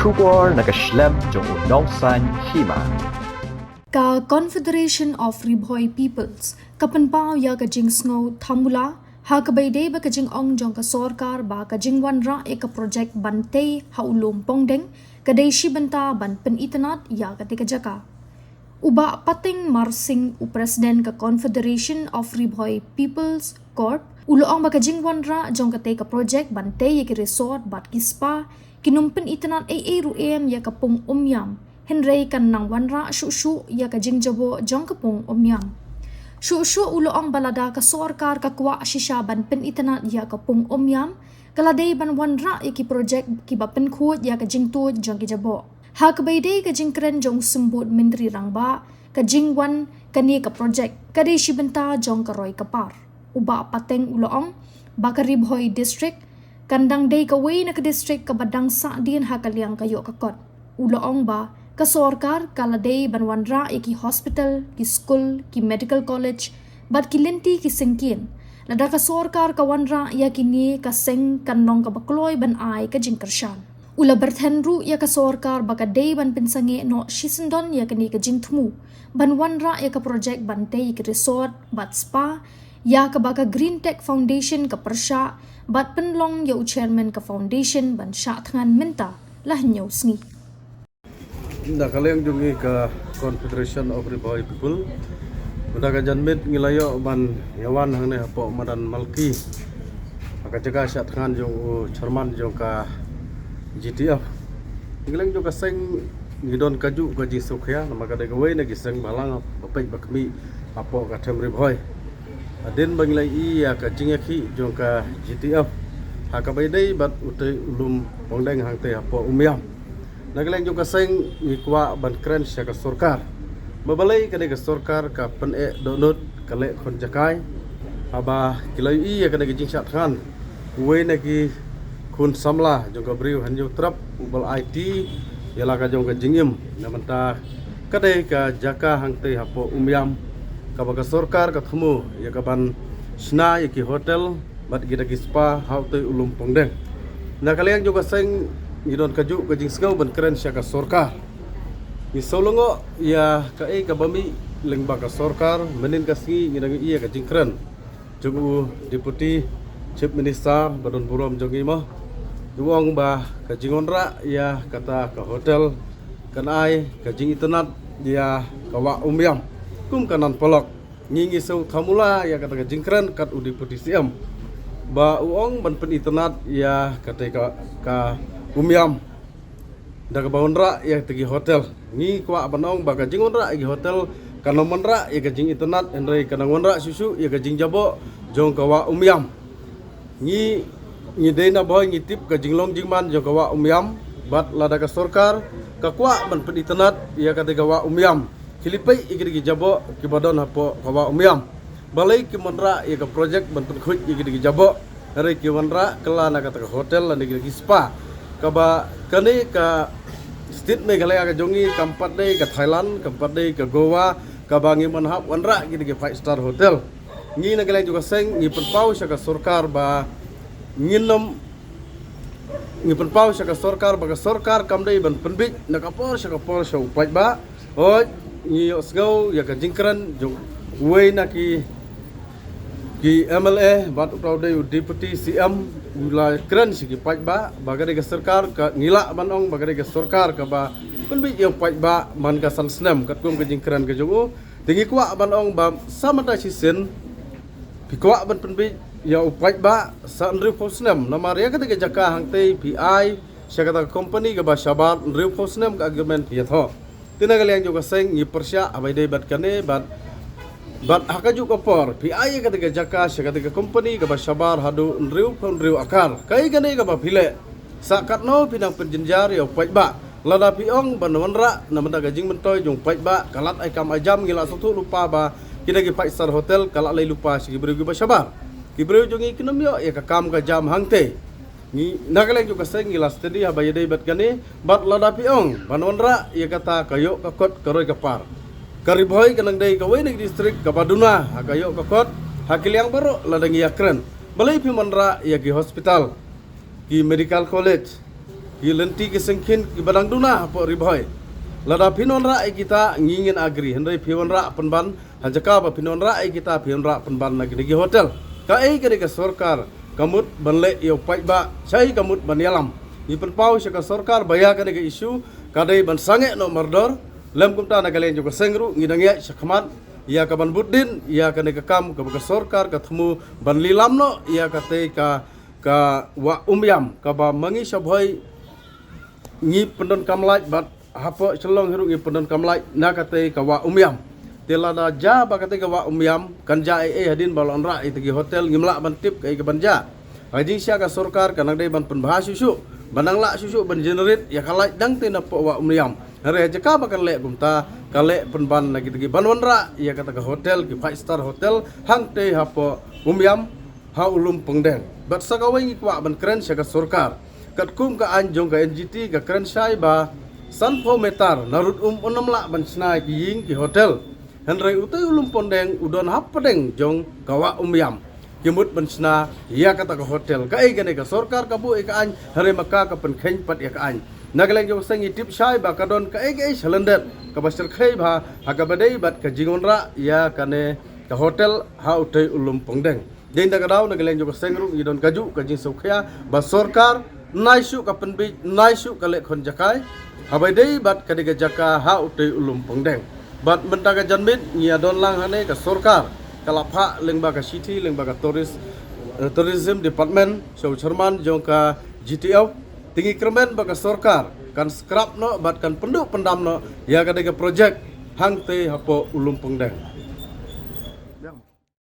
Shubor nakaslem jong unong san hima. Ka Confederation of Riboy Peoples, kapanpaw ya ka jing snow thamula, ha kabayde ba ka jing ong jong ka sorkar ba ka jing wanra e ka project bantay ha ulom pongdeng, kaday shibanta ban penitanat ya ka tika jaka. Uba pating marsing u President ka Confederation of Riboy Peoples Corp, uloong ba ka jing wanra jong ka ka project bantay ya ki resort bat kispa, kinumpen itanat ruem ya ka pong umyam, Henry kan nang wanra shu ya ka jingjabo jong kapong omyam. Shu ulo ang balada ka sorkar ka kwa shishaban pen itanat ya kapong omyam, kaladay ban wanra iki project kibapen khut ya ka jingtu jong kijabo. Ha kabayday ka jingkren jong sumbut menteri rangba, ka jingwan kani ka project, kaday shibenta jong karoy kapar. Uba pateng ulo ang Bakaribhoy District, kandang day ka way na ka district ka badang sa din ha kaliang kayo kakot. Ulo ang ba, ka sorkar kaladay banwanra ki hospital, ki school, ki medical college, bat ki lenti ki singkin. Lada ka sorkar ka wanra ya kini ka seng kanong ka bakloy ban ay ka jingkersyan. Ula berthenru ya ka sorkar baka day ban pinsange no shisendon ya kini ka jingtmu. Ban wanra ya ka project bantay ki resort, bat spa, ya ka baka Green Tech Foundation ka persya, bat penlong ya chairman ka foundation ban sya tangan minta lah nyaw sngi. Nda kaliang jungi ke Confederation of Riboy People. Udah kajan mit ngilayo ban yawan hang ne apo madan malki. Maka jaga syat kan jung chairman jung ka GTF. Ngilang jung ka seng ngidon kaju kaji sukhya maka de gawai na giseng balang bapek bakmi apo ka tem Riboy. Adin bangilai iya ka jingaki jung ka GTF. Hakabai dai bat utai ulum pongdeng hang te apo umyam. Nagalang juga seng ngikwa ban kren siya ka sorkar. Mabalay ka ka sorkar ka pen donut kale kon jakai. Aba kilay iya ka jing syat khan. Uwe nagi kun samla juga beriu hanyu trap ubal IT yala ka jong ka jingim namanta kadai ka jaka hang te hapo umyam ka baga sorkar ka thmu ya ka ban sna ya ki hotel bat gida ki spa hau te ulum pongdeng. Nagalang juga seng ngidon kaju kajing sengau ban keren siya ka sorkar. Ni solongo ya ka ka bami lengba ka sorkar menin ka singi ngidang iya ka jing keren. Jugu deputy chief minister badon burom jongi mo. Duong ba ka jingonra ya kata ka hotel kanai ka jing itenat dia kawa umyam. Kum kanan polok ngingi sau kamula ya kata ka jing keren kat u deputy siam. Ba uong ban pen itenat ya kata ka umyam daga baunra ya tegi hotel ngi kwa banong baga jingonra gi hotel kanomonra ya gajing internet enrei kanangonra susu ya gajing jabo jong kawa umyam ngi deina boy ngi tip gajing long jingman jong kawa umyam bat lada ka sorkar ka kwa ban pen internet ya kate kawa umyam kilipai igri jabo ki badon hapo kawa umyam balai ki monra ya ka project ban pen khuj igri jabo enrei ki wanra kala na kata ka hotel lan igri spa kaba kani ka state Meghalaya ka jongi kampat dei ka Thailand kampat dei ka Goa ka bangi manhap wanra gini ke 5-star hotel ngi nagalay juga seng ngi penpau siya ka sorkar ba nginom ngi penpau siya ka sorkar ba ka sorkar kam dei ban penbit nakapor siya upat ba o ngi osgaw ya ka jingkran jong way na ki MLA bat upraw dei deputy CM ula keren sigi paj ba bagade ka sarkar ka ngila manong bagade ka sarkar ka ba penbi yang paj ba man ka san snem kat kum ka jing keren ka jongo tingi kwa manong ba samata sisen pikwa ban penbi ya upaj ba sa nri posnem namaria ka ka jaka hang te PI siya ka company ka ba shabar nri posnem ka argument ya tho tinagal yang juga seng ni persya abai dei bat kane bat hakaju kapor PI ka jaka siya ka company ka ba shabar hadu nriu akar kai gane ka ba phile sakat no pinang penjenjar ya paj ba lada piong banwanra namanda gajing mentoy jong paj ba kalat ai kam ajam ngila sotu lupa ba kida gi 5-star hotel kalat lai lupa sigi beriu ba shabar ki beriu jongi kinomyo ya ka kam ka jam hangte ni nagaleng juga seng ngila steady ha ba yedei bat gane bat lada piong banwanra ya kata kayo ka kot karoy kapar Kariboy kanang day kaway nag district kapaduna hakayo kakot hakiliang baro ladang yakren balay pimanra ya ki hospital ki medical college lenti ki sengkin ki badang duna po ribhoi lada pinon ra kita ngingin agri hendai pion ra penban hajaka ba pinon ra kita pion ra penban lagi di hotel ka ke sorkar kamut banle yo pai ba chai kamut banyalam ni penpau syaka sorkar baya ke isu kadai ban sange no mardor lem kumta nagalen juga sengru ngidang ya syakmat ia ka ban buddin ia ka kam ka sorkar ka themu ban lilam no ia ka te ka wa umyam ka ba mangi sabhoi ngi pendon kamlai bat hapo celong hiru ngi pendon kamlai na kate ka wa umyam telada ja ba kate ka wa umyam kan ja hadin balon ra itigi hotel ngimla ban tip ka banja hajing sia ka sorkar kanang dei ban penbahas susu banang la susu ban generate ya kalai dang te na po wa umyam hare jaka ba kan le gumta kale penban lagi tigi banwan ra ya kata ka hotel ki 5 star hotel hang te hapo umyam ha ulum pengdeng bat sakawai ngi kwa ban keren sia ka sorkar kat kum ka anjong ka NGT ka keren sai ba sanpo metar narut unamla ban snai ki ying ki hotel henry utai ulum pondeng udon hapedeng jong kawa umyam kimut ban sna ya kata ka hotel ka gane ka sorkar ka bu ka an hare maka ka pen khen pat ya ka an nagaleng jong sengi tip sai ba ka don ka salendet ka basir khai ba haga badai bat ka jingonra ya kane ka hotel ha utai ulum pondeng den da gadau nagaleng jong sengru idon kaju ka jing sokya ba sorkar naisu ka penbi naisu ka le khon jakai habai dei bat ka diga jaka ha utai ulum pengdeng bat mentaga janmit ngia don lang hane ka sorkar kalapha lengba ka city lengba ka tourism department so cerman jong ka GTF tinggi kermen ba ka sorkar kan scrap no bat kan penduk pendam no ya ka diga project hang te hapo ulum pengdeng